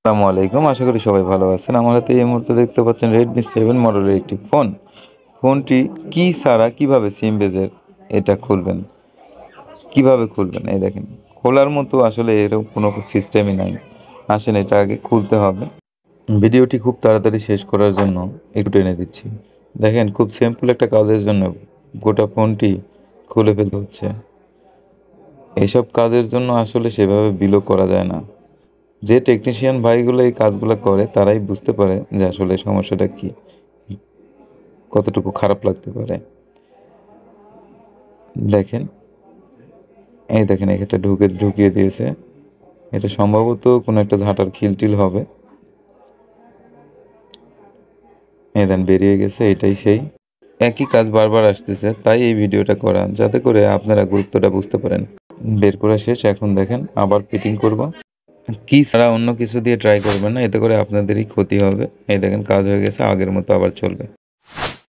আসসালামু আলাইকুম। আশা করি সবাই ভালো আছেন। আমার হাতে এই মুহূর্তে দেখতে পাচ্ছেন Redmi 7 মডেলের একটি ফোন। ফোনটি কি ছাড়া কিভাবে সিম বেজের এটা খুলবেন? কিভাবে খুলবেন? এই দেখেন। খোলার মতো আসলে এরকম কোনো সিস্টেমই নাই। আসেন এটা আগে খুলতে হবে। ভিডিওটি খুব তাড়াতাড়ি শেষ করার জন্য একটু টেনে দিচ্ছি। দেখেন খুব সিম্পল একটা কাজের জন্য গোটা ফোনটি খুলে ফেলতে হচ্ছে। এইসব কাজের জন্য আসলে সেভাবে বিলও করা যায় না। যে টেকনিশিয়ান ভাইগুলো এই কাজগুলো করে তারাই বুঝতে পারে যে আসলে সমস্যাটা কি, কতটুকু খারাপ লাগতে পারে। দেখেন, এই দেখেন এটা ঢুকিয়ে দিয়েছে। এটা সম্ভবত কোনো একটা ঝাঁটার খিল-টিল হবে। এই দেন বেরিয়ে গেছে, এটাই সেই। একই কাজ বারবার আসতেছে, তাই এই ভিডিওটা করা, যাতে করে আপনারা গুরুত্বটা বুঝতে পারেন। বের করা শেষ, এখন দেখেন আবার ফিটিং করব। কি ছাড়া অন্য কিছু দিয়ে ট্রাই করবেন না, এতে করে আপনাদেরই ক্ষতি হবে। এই দেখেন কাজ হয়ে গেছে, আগের মতো আবার চলবে।